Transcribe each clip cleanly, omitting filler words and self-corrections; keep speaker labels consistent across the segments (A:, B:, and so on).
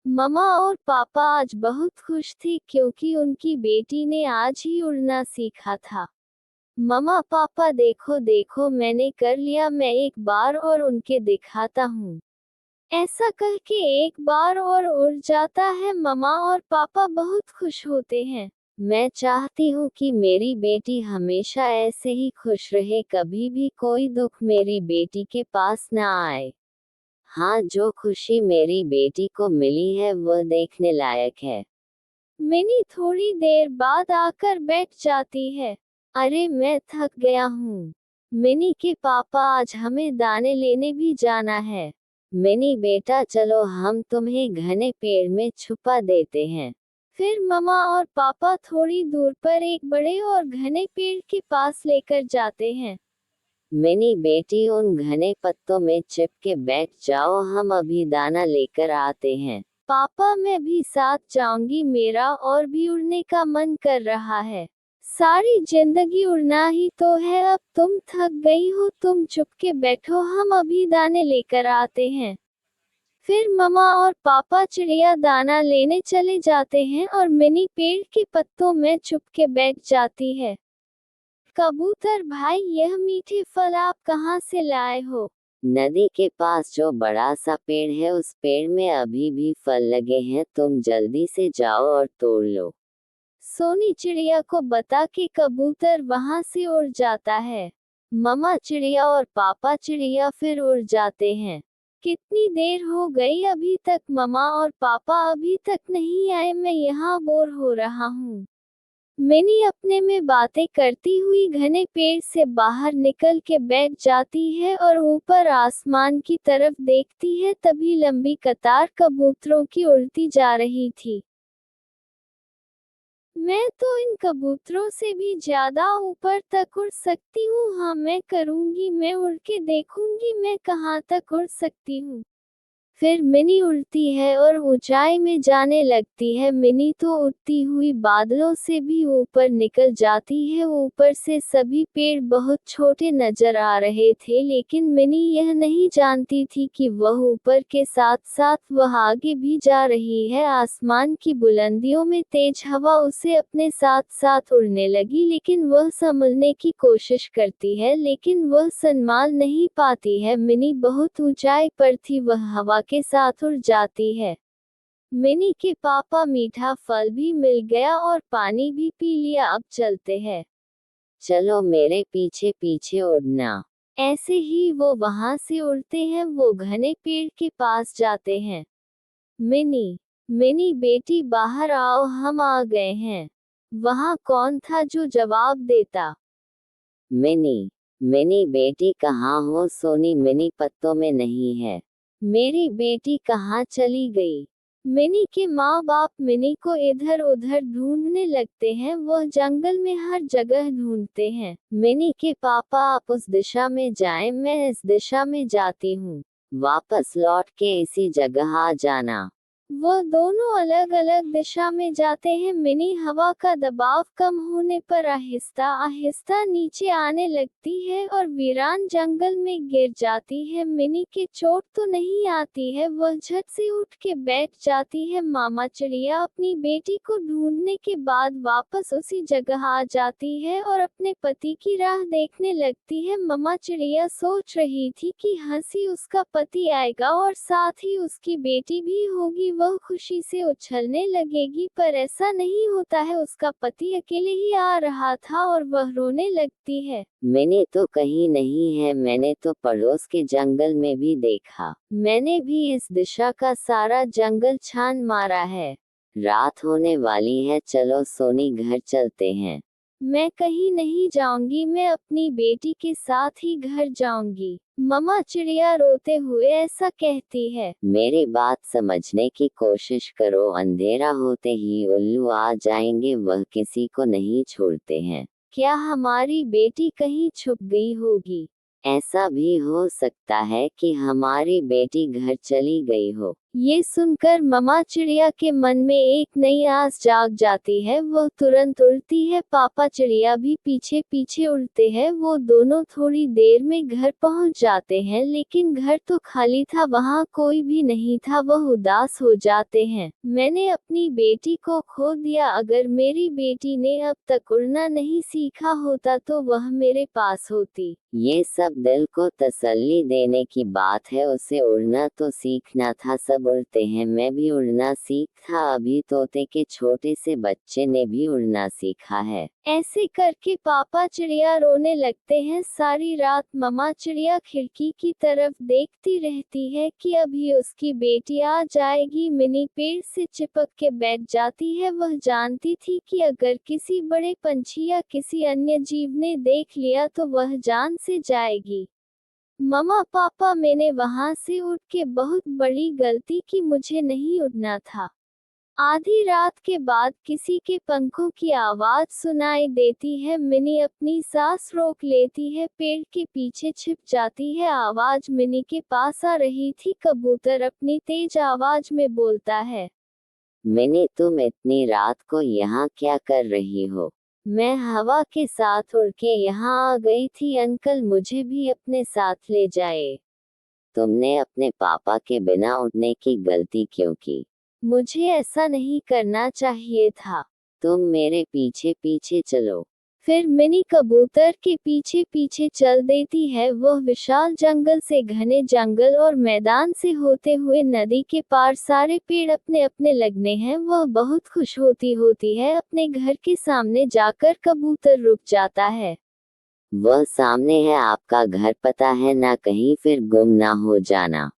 A: मम्मा और पापा आज बहुत खुश थे क्योंकि उनकी बेटी ने आज ही उड़ना सीखा था। मम्मा पापा देखो देखो मैंने कर लिया, मैं एक बार और उनके दिखाता हूँ। ऐसा कह के एक बार और उड़ जाता है। मम्मा और पापा बहुत खुश होते हैं। मैं चाहती हूँ कि मेरी बेटी हमेशा ऐसे ही खुश रहे, कभी भी कोई दुख मेरी बेटी के पास ना आए। हाँ, जो खुशी मेरी बेटी को मिली है वह देखने लायक है। मिनी थोड़ी देर बाद आकर बैठ जाती है। अरे मैं थक गया हूँ। मिनी के पापा आज हमें दाने लेने भी जाना है। मिनी बेटा चलो हम तुम्हें घने पेड़ में छुपा देते हैं। फिर मम्मा और पापा थोड़ी दूर पर एक बड़े और घने पेड़ के पास लेकर जाते हैं। मिनी बेटी उन घने पत्तों में चिप के बैठ जाओ, हम अभी दाना लेकर आते हैं। पापा मैं भी साथ जाऊंगी, मेरा और भी उड़ने का मन कर रहा है। सारी जिंदगी उड़ना ही तो है, अब तुम थक गई हो, तुम चुप के बैठो, हम अभी दाने लेकर आते हैं। फिर मम्मा और पापा चिड़िया दाना लेने चले जाते हैं और मिनी पेड़ के पत्तों में चुप के बैठ जाती है। कबूतर भाई, यह मीठे फल आप कहाँ से लाए हो? नदी के पास जो बड़ा सा पेड़ है उस पेड़ में अभी भी फल लगे हैं, तुम जल्दी से जाओ और तोड़ लो। सोनी चिड़िया को बता के कबूतर वहां से उड़ जाता है। मम्मा चिड़िया और पापा चिड़िया फिर उड़ जाते हैं। कितनी देर हो गई अभी तक मम्मा और पापा अभी तक नहीं आए, मैं यहाँ बोर हो रहा हूँ। मिनी अपने में बातें करती हुई घने पेड़ से बाहर निकल के बैठ जाती है और ऊपर आसमान की तरफ देखती है। तभी लंबी कतार कबूतरों की उड़ती जा रही थी। मैं तो इन कबूतरों से भी ज्यादा ऊपर तक उड़ सकती हूँ। हाँ मैं करूँगी, मैं उड़ के देखूंगी मैं कहाँ तक उड़ सकती हूँ। फिर मिनी उड़ती है और ऊंचाई में जाने लगती है। मिनी तो उड़ती हुई बादलों से भी ऊपर निकल जाती है। ऊपर से सभी पेड़ बहुत छोटे नजर आ रहे थे, लेकिन मिनी यह नहीं जानती थी कि वह ऊपर के साथ साथ वह आगे भी जा रही है। आसमान की बुलंदियों में तेज हवा उसे अपने साथ साथ उड़ने लगी, लेकिन वह संभलने की कोशिश करती है, लेकिन वह संभाल नहीं पाती है। मिनी बहुत ऊंचाई पर थी, वह हवा के साथ उड़ जाती है। मिनी के पापा मीठा फल भी मिल गया और पानी भी पी लिया, अब चलते हैं। चलो मेरे पीछे पीछे उड़ना। ऐसे ही वो वहां से उड़ते हैं, वो घने पेड़ के पास जाते हैं। मिनी मिनी बेटी बाहर आओ, हम आ गए हैं। वहां कौन था जो जवाब देता? मिनी मिनी बेटी कहाँ हो? सोनी मिनी पत्तों में नहीं है। मेरी बेटी कहाँ चली गई? मिनी के माँ बाप मिनी को इधर उधर ढूंढने लगते हैं, वह जंगल में हर जगह ढूंढते हैं। मिनी के पापा आप उस दिशा में जाएं, मैं इस दिशा में जाती हूँ। वापस लौट के इसी जगह आ जाना। वह दोनों अलग अलग दिशा में जाते हैं। मिनी हवा का दबाव कम होने पर आहिस्ता आहिस्ता नीचे आने लगती है और वीरान जंगल में गिर जाती है। मिनी के चोट तो नहीं आती है, वह झट से उठ के बैठ जाती है। मामा चिड़िया अपनी बेटी को ढूंढने के बाद वापस उसी जगह आ जाती है और अपने पति की राह देखने लगती है। मामा चिड़िया सोच रही थी कि हंसी उसका पति आएगा और साथ ही उसकी बेटी भी होगी, वह खुशी से उछलने लगेगी, पर ऐसा नहीं होता है। उसका पति अकेले ही आ रहा था और वह रोने लगती है। मैंने तो कहीं नहीं है, मैंने तो पड़ोस के जंगल में भी देखा। मैंने भी इस दिशा का सारा जंगल छान मारा है। रात होने वाली है, चलो सोनी घर चलते हैं। मैं कहीं नहीं जाऊंगी, मैं अपनी बेटी के साथ ही घर जाऊंगी। मम्मा चिड़िया रोते हुए ऐसा कहती है। मेरी बात समझने की कोशिश करो, अंधेरा होते ही उल्लू आ जाएंगे, वह किसी को नहीं छोड़ते हैं। क्या हमारी बेटी कहीं छुप गई होगी? ऐसा भी हो सकता है कि हमारी बेटी घर चली गई हो, ये सुनकर मम्मा चिड़िया के मन में एक नई आस जाग जाती है। वह तुरंत उड़ती है। पापा चिड़िया भी पीछे पीछे उड़ते हैं। वो दोनों थोड़ी देर में घर पहुंच जाते हैं, लेकिन घर तो खाली था, वहां कोई भी नहीं था। वह उदास हो जाते हैं। मैंने अपनी बेटी को खो दिया। अगर मेरी बेटी ने अब तक उड़ना नहीं सीखा होता तो वह मेरे पास होती। ये सब दिल को तसल्ली देने की बात है। उसे उड़ना तो सीखना था। सब उड़ते हैं, मैं भी उड़ना सीखा। अभी तोते के छोटे से बच्चे ने भी उड़ना सीखा है। ऐसे करके पापा चिड़िया रोने लगते हैं। सारी रात मम्मा चिड़िया खिड़की की तरफ देखती रहती है कि अभी उसकी बेटी आ जाएगी। मिनी पेड़ से चिपक के बैठ जाती है। वह जानती थी कि अगर किसी बड़े पंछी या किसी अन्य जीव ने देख लिया तो वह जान से जाएगी। मम्मा पापा, मैंने वहां से उठ के बहुत बड़ी गलती की। मुझे नहीं उड़ना था। आधी रात के बाद किसी के पंखों की आवाज सुनाई देती है। मिनी अपनी सांस रोक लेती है, पेड़ के पीछे छिप जाती है। आवाज मिनी के पास आ रही थी। कबूतर अपनी तेज आवाज में बोलता है, मिनी तुम इतनी रात को यहाँ क्या कर रही हो? मैं हवा के साथ उड़ के यहाँ आ गई थी। अंकल मुझे भी अपने साथ ले जाए। तुमने अपने पापा के बिना उड़ने की गलती क्यों की? मुझे ऐसा नहीं करना चाहिए था। तुम मेरे पीछे पीछे चलो। फिर मिनी कबूतर के पीछे पीछे चल देती है। वह विशाल जंगल से घने जंगल और मैदान से होते हुए नदी के पार। सारे पेड़ अपने अपने लगने हैं। वह बहुत खुश होती है। अपने घर के सामने जाकर कबूतर रुक जाता है। वह सामने है, आपका घर पता है ना? कहीं फिर गुम ना हो जाना।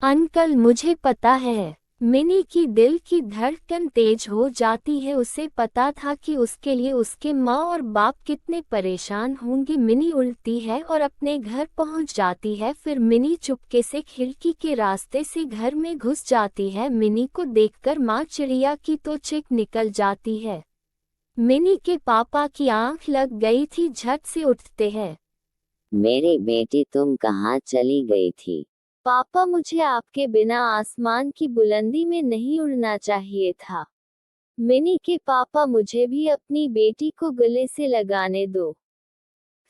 B: अंकल मुझे पता है। मिनी की दिल की धड़कन तेज हो जाती है। उसे पता था कि उसके लिए उसके माँ और बाप कितने परेशान होंगे। मिनी उड़ती है और अपने घर पहुंच जाती है। फिर मिनी चुपके से खिड़की के रास्ते से घर में घुस जाती है। मिनी को देखकर माँ चिड़िया की तो चीख निकल जाती है। मिनी के पापा की आंख लग गई थी। झट से उठते हैं।
A: मेरी बेटी तुम कहाँ चली गई थी? पापा मुझे आपके बिना आसमान की बुलंदी में नहीं उड़ना चाहिए था। मिनी के पापा मुझे भी अपनी बेटी को गले से लगाने दो।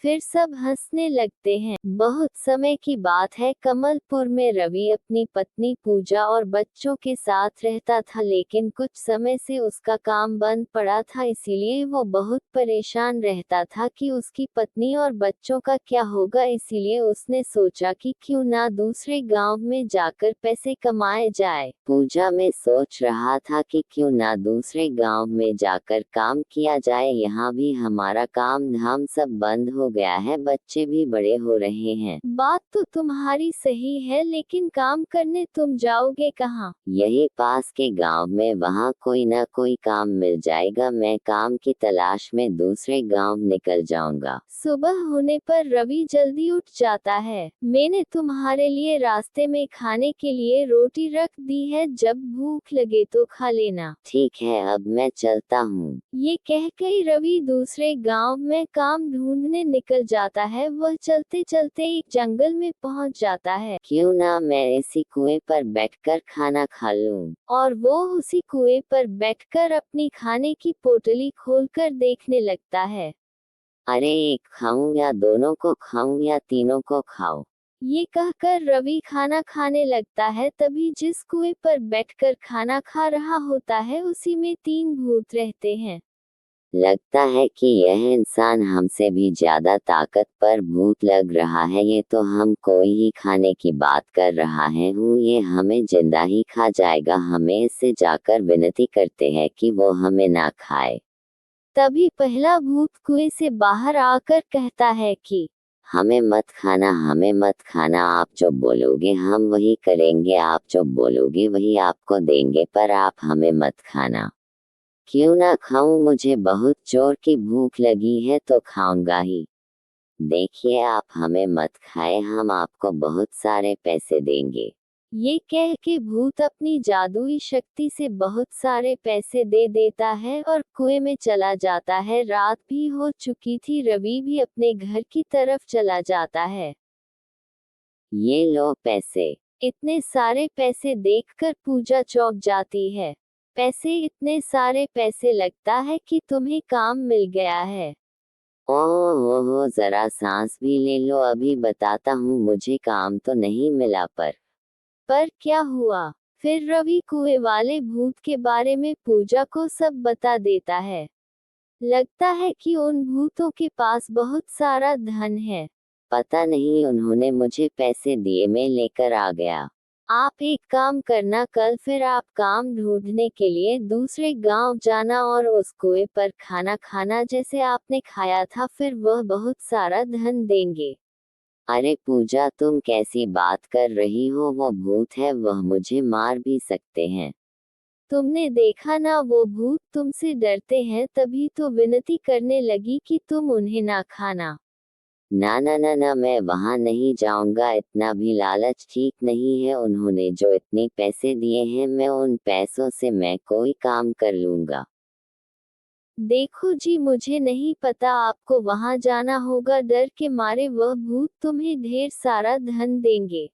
A: फिर सब हंसने लगते हैं। बहुत समय की बात है। कमलपुर में रवि अपनी पत्नी पूजा और बच्चों के साथ रहता था, लेकिन कुछ समय से उसका काम बंद पड़ा था, इसीलिए वो बहुत परेशान रहता था कि उसकी पत्नी और बच्चों का क्या होगा। इसीलिए उसने सोचा कि क्यों ना दूसरे गांव में जाकर पैसे कमाए जाए। पूजा में सोच रहा था कि क्यों ना दूसरे गांव में जाकर काम किया जाए। यहाँ भी हमारा काम धाम सब बंद हो गया है। बच्चे भी बड़े हो रहे हैं। बात तो तुम्हारी सही है, लेकिन काम करने तुम जाओगे कहाँ? यही पास के गांव में, वहाँ कोई ना कोई काम मिल जाएगा। मैं काम की तलाश में दूसरे गांव निकल जाऊंगा। सुबह होने पर रवि जल्दी उठ जाता है। मैंने तुम्हारे लिए रास्ते में खाने के लिए रोटी रख दी है, जब भूख लगे तो खा लेना। ठीक है, अब मैं चलता हूँ। ये कहकर रवि दूसरे गांव में काम ढूंढने निकल जाता है। वह चलते चलते एक जंगल में पहुंच जाता है। क्यों ना मैं इसी कुएं पर बैठकर खाना खा लूं? और वो उसी कुएं पर बैठकर अपनी खाने की पोटली खोलकर देखने लगता है। अरे एक खाऊं या दोनों को खाऊं या तीनों को खाऊं? ये कहकर रवि खाना खाने लगता है। तभी जिस कुएं पर बैठकर खाना खा रहा होता है, उसी में 3 भूत रहते हैं। लगता है कि यह इंसान हमसे भी ज्यादा ताकतवर भूत लग रहा है। ये तो हम कोई ही खाने की बात कर रहा है। ये हमें जिंदा ही खा जाएगा। हमें इससे जाकर विनती करते हैं कि वो हमें ना खाए। तभी पहला भूत कुएं से बाहर आकर कहता है कि हमें मत खाना, हमें मत खाना। आप जो बोलोगे हम वही करेंगे, आप जो बोलोगे वही आपको देंगे, पर आप हमें मत खाना। क्यों ना खाऊं? मुझे बहुत जोर की भूख लगी है तो खाऊंगा ही। देखिए आप हमें मत खाए, हम आपको बहुत सारे पैसे देंगे। ये कह के भूत अपनी जादुई शक्ति से बहुत सारे पैसे दे देता है और कुएं में चला जाता है। रात भी हो चुकी थी। रवि भी अपने घर की तरफ चला जाता है। ये लो पैसे। इतने सारे पैसे देखकर पूजा चौंक जाती है। पैसे, इतने सारे पैसे, लगता है कि तुम्हें काम मिल गया है। ओह हो, जरा सांस भी ले लो, अभी बताता हूँ, मुझे काम तो नहीं मिला पर क्या हुआ? फिर रवि कुएं वाले भूत के बारे में पूजा को सब बता देता है। लगता है कि उन भूतों के पास बहुत सारा धन है। पता नहीं, उन्होंने मुझे पैसे दिए, मैं लेकर आ गया। आप एक काम करना, कल फिर आप काम ढूंढने के लिए दूसरे गांव जाना और उस कुएं पर खाना खाना जैसे आपने खाया था, फिर वह बहुत सारा धन देंगे। अरे पूजा, तुम कैसी बात कर रही हो? वो भूत है, वह मुझे मार भी सकते हैं। तुमने देखा ना, वो भूत तुमसे डरते हैं, तभी तो विनती करने लगी कि तुम उन्हें ना खाना। ना ना ना ना, मैं वहां नहीं जाऊंगा, इतना भी लालच ठीक नहीं है। उन्होंने जो इतने पैसे दिए हैं, मैं उन पैसों से मैं कोई काम कर लूंगा। देखो जी, मुझे नहीं पता, आपको वहां जाना होगा, डर के मारे वह भूत तुम्हें ढेर सारा धन देंगे।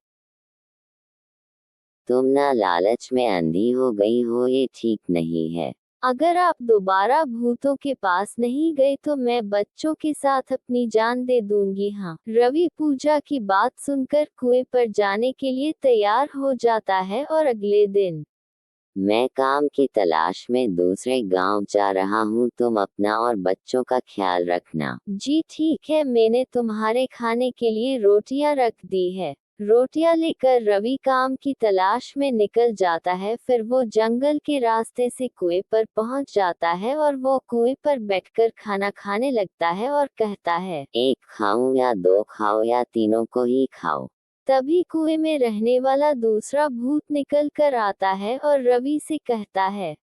A: तुम ना लालच में अंधी हो गई हो, ये ठीक नहीं है। अगर आप दोबारा भूतों के पास नहीं गए तो मैं बच्चों के साथ अपनी जान दे दूंगी। हाँ, रवि पूजा की बात सुनकर कुएं पर जाने के लिए तैयार हो जाता है और अगले दिन, मैं काम की तलाश में दूसरे गांव जा रहा हूँ, तुम अपना और बच्चों का ख्याल रखना। जी ठीक है, मैंने तुम्हारे खाने के लिए रोटियां रख दी है। रोटियां लेकर रवि काम की तलाश में निकल जाता है। फिर वो जंगल के रास्ते से कुएं पर पहुंच जाता है और वो कुएं पर बैठकर खाना खाने लगता है और कहता है, एक खाऊं या दो खाओ या तीनों को ही खाओ। तभी कुएं में रहने वाला दूसरा भूत निकल कर आता है और रवि से कहता है,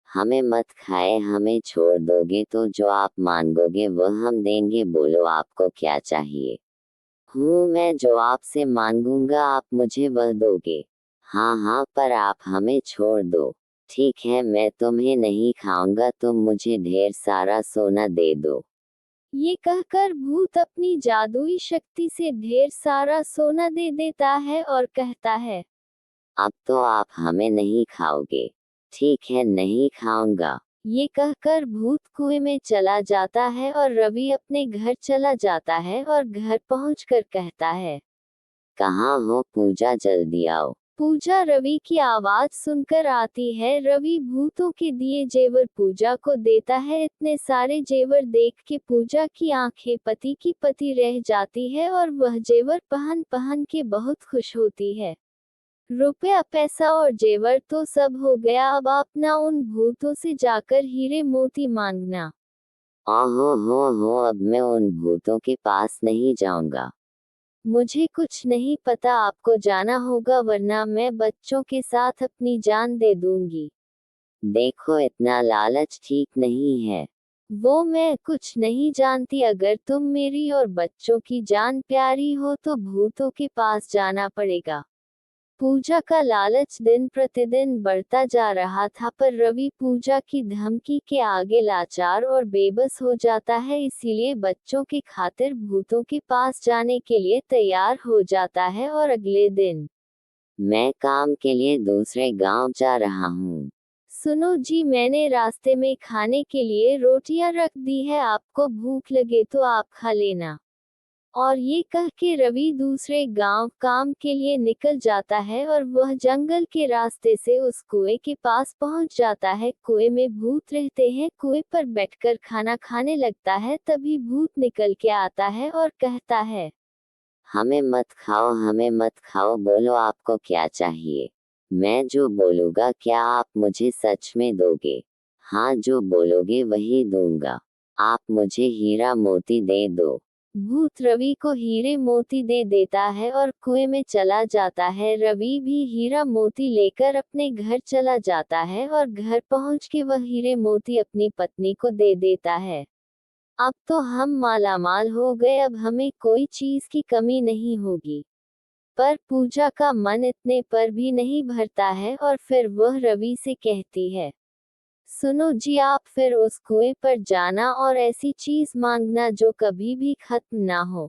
A: हमें मत खाए, हमें छोड़ दोगे तो जो आप मांगोगे वह हम देंगे, बोलो आपको क्या चाहिए। मैं जो आपसे मांगूंगा आप मुझे वह दोगे। हाँ हाँ, पर आप हमें छोड़ दो। ठीक है, मैं तुम्हें नहीं खाऊंगा, तुम मुझे ढेर सारा सोना दे दो। ये कहकर भूत अपनी जादुई शक्ति से ढेर सारा सोना दे देता है और कहता है, अब तो आप हमें नहीं खाओगे। ठीक है, नहीं खाऊंगा। ये कहकर भूत कुएं में चला जाता है और रवि अपने घर चला जाता है और घर पहुंचकर कहता है, कहाँ हो पूजा, जल्दी आओ। पूजा रवि की आवाज सुनकर आती है। रवि भूतों के दिए जेवर पूजा को देता है। इतने सारे जेवर देख के पूजा की आंखें पति की पति रह जाती है और वह जेवर पहन पहन के बहुत खुश होती है। रुपया पैसा और जेवर तो सब हो गया, अब अपना उन भूतों से जाकर हीरे मोती मांगना। आहो हो, अब मैं उन भूतों के पास नहीं जाऊंगा। मुझे कुछ नहीं पता, आपको जाना होगा, वरना मैं बच्चों के साथ अपनी जान दे दूंगी। देखो, इतना लालच ठीक नहीं है। वो मैं कुछ नहीं जानती, अगर तुम मेरी और बच्चों की जान प्यारी हो तो भूतों के पास जाना पड़ेगा। पूजा का लालच दिन प्रतिदिन बढ़ता जा रहा था, पर रवि पूजा की धमकी के आगे लाचार और बेबस हो जाता है, इसीलिए बच्चों की खातिर भूतों के पास जाने के लिए तैयार हो जाता है। और अगले दिन, मैं काम के लिए दूसरे गांव जा रहा हूँ। सुनो जी, मैंने रास्ते में खाने के लिए रोटियां रख दी है, आपको भूख लगे तो आप खा लेना। और ये कह के रवि दूसरे गांव काम के लिए निकल जाता है और वह जंगल के रास्ते से उस कुएं के पास पहुंच जाता है। कुएं में भूत रहते हैं। कुएं पर बैठकर खाना खाने लगता है, तभी भूत निकल के आता है और कहता है, हमें मत खाओ, हमें मत खाओ, बोलो आपको क्या चाहिए। मैं जो बोलूंगा क्या आप मुझे सच में दोगे? हाँ, जो बोलोगे वही दूंगा। आप मुझे हीरा मोती दे दो। भूत रवि को हीरे मोती दे देता है और कुएं में चला जाता है। रवि भी हीरा मोती लेकर अपने घर चला जाता है और घर पहुंच के वह हीरे मोती अपनी पत्नी को दे देता है। अब तो हम मालामाल हो गए, अब हमें कोई चीज की कमी नहीं होगी। पर पूजा का मन इतने पर भी नहीं भरता है और फिर वह रवि से कहती है, सुनो जी, आप फिर उस कुएं पर जाना और ऐसी चीज मांगना जो कभी भी खत्म ना हो।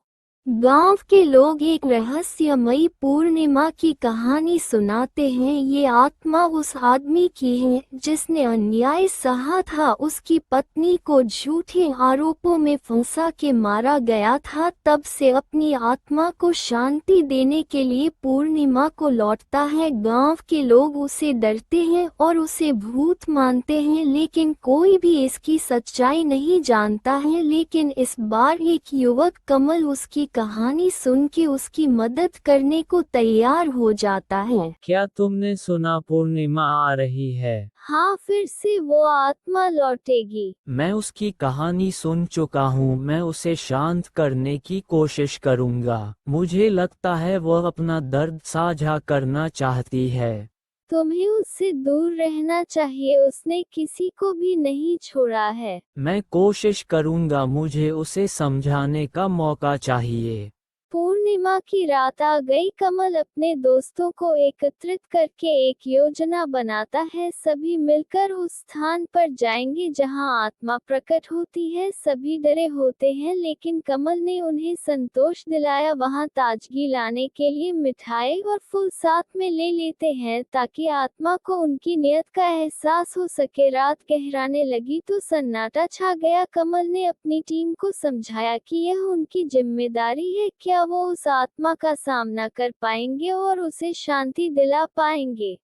B: गांव के लोग एक रहस्यमयी पूर्णिमा की कहानी सुनाते हैं। ये आत्मा उस आदमी की है जिसने अन्याय सहा था। उसकी पत्नी को झूठे आरोपों में फंसा के मारा गया था। तब से अपनी आत्मा को शांति देने के लिए पूर्णिमा को लौटता है। गांव के लोग उसे डरते हैं और उसे भूत मानते हैं, लेकिन कोई भी इसकी सच्चाई नहीं जानता है। लेकिन इस बार एक युवक कमल उसकी कहानी सुन के उसकी मदद करने को तैयार हो जाता है।
C: क्या तुमने सुना पूर्णिमा आ रही है?
A: हाँ, फिर से वो आत्मा लौटेगी।
C: मैं उसकी कहानी सुन चुका हूँ। मैं उसे शांत करने की कोशिश करूँगा। मुझे लगता है वह अपना दर्द साझा करना चाहती है।
A: तुम्हें उससे दूर रहना चाहिए, उसने किसी को भी नहीं छोड़ा है।
C: मैं कोशिश करूँगा। मुझे उसे समझाने का मौका चाहिए।
A: पूर्णिमा की रात आ गई। कमल अपने दोस्तों को एकत्रित करके एक योजना बनाता है। सभी मिलकर उस स्थान पर जाएंगे जहां आत्मा प्रकट होती है। सभी डरे होते हैं, लेकिन कमल ने उन्हें संतोष दिलाया। वहां ताजगी लाने के लिए मिठाई और फूल साथ में ले लेते हैं ताकि आत्मा को उनकी नियत का एहसास हो सके। रात गहराने लगी तो सन्नाटा छा गया। कमल ने अपनी टीम को समझाया कि यह उनकी जिम्मेदारी है। क्या वो उस आत्मा का सामना कर पाएंगे और उसे शांति दिला पाएंगे?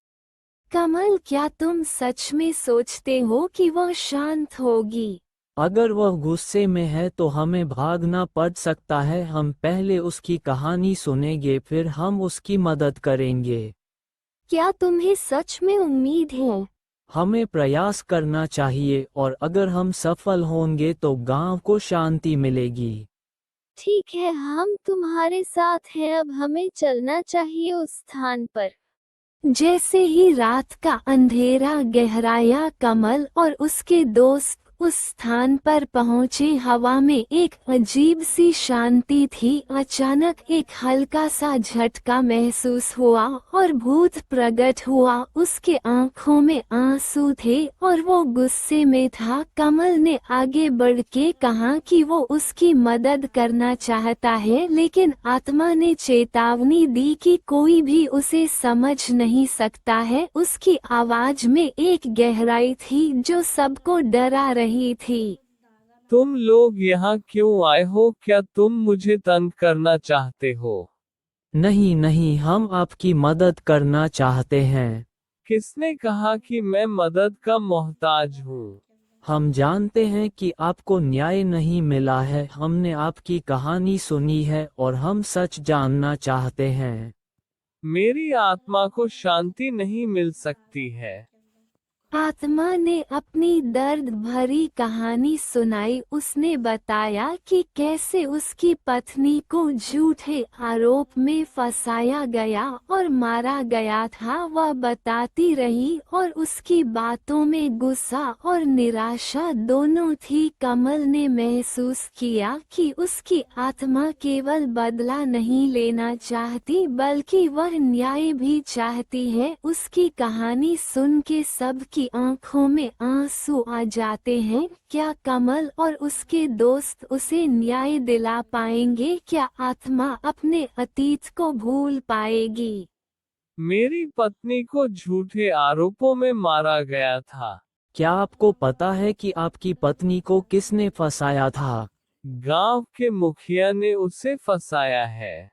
B: कमल, क्या तुम सच में सोचते हो कि वह शांत होगी?
C: अगर वह गुस्से में है तो हमें भागना पड़ सकता है। हम पहले उसकी कहानी सुनेंगे, फिर हम उसकी मदद करेंगे।
B: क्या तुम्हें सच में उम्मीद है?
C: हमें प्रयास करना चाहिए, और अगर हम सफल होंगे तो गांव को शांति मिलेगी।
A: ठीक है, हम तुम्हारे साथ हैं। अब हमें चलना चाहिए उस स्थान पर।
B: जैसे ही रात का अंधेरा गहराया, कमल और उसके दोस्त उस स्थान पर पहुंचे। हवा में एक अजीब सी शांति थी। अचानक एक हल्का सा झटका महसूस हुआ और भूत प्रकट हुआ। उसके आंखों में आंसू थे और वो गुस्से में था। कमल ने आगे बढ़ के कहा कि वो उसकी मदद करना चाहता है, लेकिन आत्मा ने चेतावनी दी कि कोई भी उसे समझ नहीं सकता है। उसकी आवाज में एक गहराई थी जो सबको डरा रही थी।
D: तुम लोग यहाँ क्यों आए हो? क्या तुम मुझे तंग करना चाहते हो?
C: नहीं नहीं, हम आपकी मदद करना चाहते हैं।
D: किसने कहा कि मैं मदद का मोहताज हूँ?
C: हम जानते हैं कि आपको न्याय नहीं मिला है। हमने आपकी कहानी सुनी है और हम सच जानना चाहते हैं।
D: मेरी आत्मा को शांति नहीं मिल सकती है।
B: आत्मा ने अपनी दर्द भरी कहानी सुनाई। उसने बताया कि कैसे उसकी पत्नी को झूठे आरोप में फंसाया गया और मारा गया था। वह बताती रही और उसकी बातों में गुस्सा और निराशा दोनों थी। कमल ने महसूस किया कि उसकी आत्मा केवल बदला नहीं लेना चाहती, बल्कि वह न्याय भी चाहती है। उसकी कहानी सुन के सबकी आंखों में आंसू आ जाते हैं। क्या कमल और उसके दोस्त उसे न्याय दिला पाएंगे? क्या आत्मा अपने अतीत को भूल पाएगी?
D: मेरी पत्नी को झूठे आरोपों में मारा गया था।
C: क्या आपको पता है कि आपकी पत्नी को किसने फंसाया था?
D: गांव के मुखिया ने उसे फंसाया है।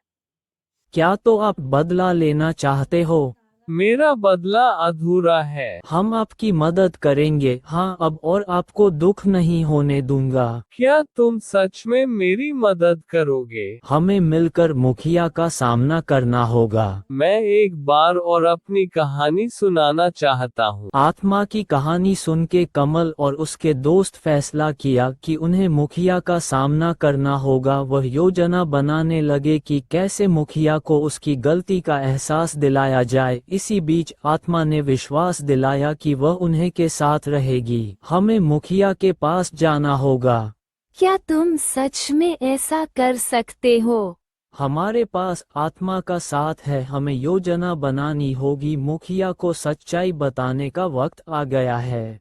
C: क्या तो आप बदला लेना चाहते हो?
D: मेरा बदला अधूरा है।
C: हम आपकी मदद करेंगे, हाँ, अब और आपको दुख नहीं होने दूंगा।
D: क्या तुम सच में मेरी मदद करोगे?
C: हमें मिलकर मुखिया का सामना करना होगा।
D: मैं एक बार और अपनी कहानी सुनाना चाहता हूँ।
C: आत्मा की कहानी सुन के कमल और उसके दोस्त फैसला किया कि उन्हें मुखिया का सामना करना होगा। वह योजना बनाने लगे कि कैसे मुखिया को उसकी गलती का एहसास दिलाया जाए। इसी बीच आत्मा ने विश्वास दिलाया कि वह उन्हें के साथ रहेगी। हमें मुखिया के पास जाना होगा।
B: क्या तुम सच में ऐसा कर सकते हो?
C: हमारे पास आत्मा का साथ है। हमें योजना बनानी होगी। मुखिया को सच्चाई बताने का वक्त आ गया है।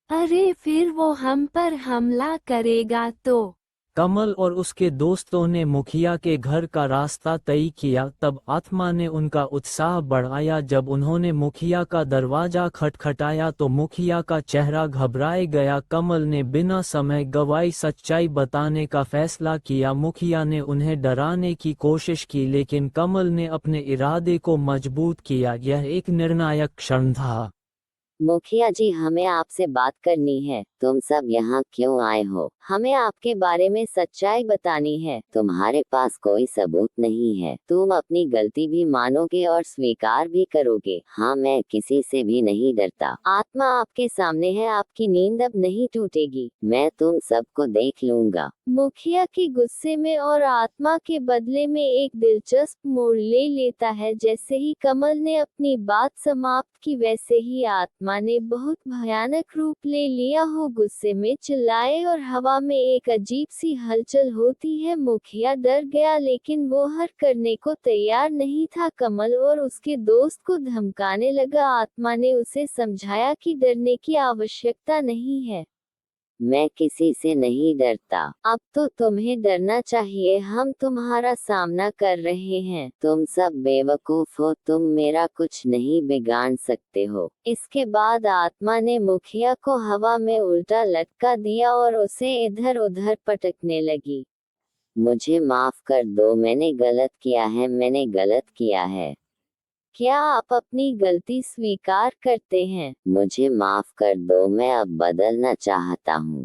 B: अरे, फिर वो हम पर हमला करेगा तो?
C: कमल और उसके दोस्तों ने मुखिया के घर का रास्ता तय किया। तब आत्मा ने उनका उत्साह बढ़ाया। जब उन्होंने मुखिया का दरवाजा खटखटाया तो मुखिया का चेहरा घबराए गया। कमल ने बिना समय गवाए सच्चाई बताने का फैसला किया। मुखिया ने उन्हें डराने की कोशिश की, लेकिन कमल ने अपने इरादे को मजबूत किया। यह एक निर्णायक क्षण था।
E: मुखिया जी, हमें आपसे बात करनी है। तुम सब यहाँ क्यों आए हो? हमें आपके बारे में सच्चाई बतानी है। तुम्हारे पास कोई सबूत नहीं है। तुम अपनी गलती भी मानोगे और स्वीकार भी करोगे। हाँ, मैं किसी से भी नहीं डरता। आत्मा आपके सामने है, आपकी नींद अब नहीं टूटेगी। मैं तुम सबको देख लूंगा।
A: मुखिया के गुस्से में और आत्मा के बदले में एक दिलचस्प मोड़ ले लेता है। जैसे ही कमल ने अपनी बात समाप्त की, वैसे ही आत्मा ने बहुत भयानक रूप ले लिया हो। गुस्से में चिल्लाए और हवा में एक अजीब सी हलचल होती है। मुखिया डर गया, लेकिन वो हर करने को तैयार नहीं था। कमल और उसके दोस्त को धमकाने लगा। आत्मा ने उसे समझाया कि डरने की आवश्यकता नहीं है।
E: मैं किसी से नहीं डरता। अब तो तुम्हें डरना चाहिए। हम तुम्हारा सामना कर रहे हैं। तुम सब बेवकूफ हो। तुम मेरा कुछ नहीं बिगाड़ सकते हो। इसके बाद आत्मा ने मुखिया को हवा में उल्टा लटका दिया और उसे इधर उधर पटकने लगी। मुझे माफ कर दो, मैंने गलत किया है, मैंने गलत किया है। क्या आप अपनी गलती स्वीकार करते हैं? मुझे माफ कर दो, मैं अब बदलना चाहता हूँ।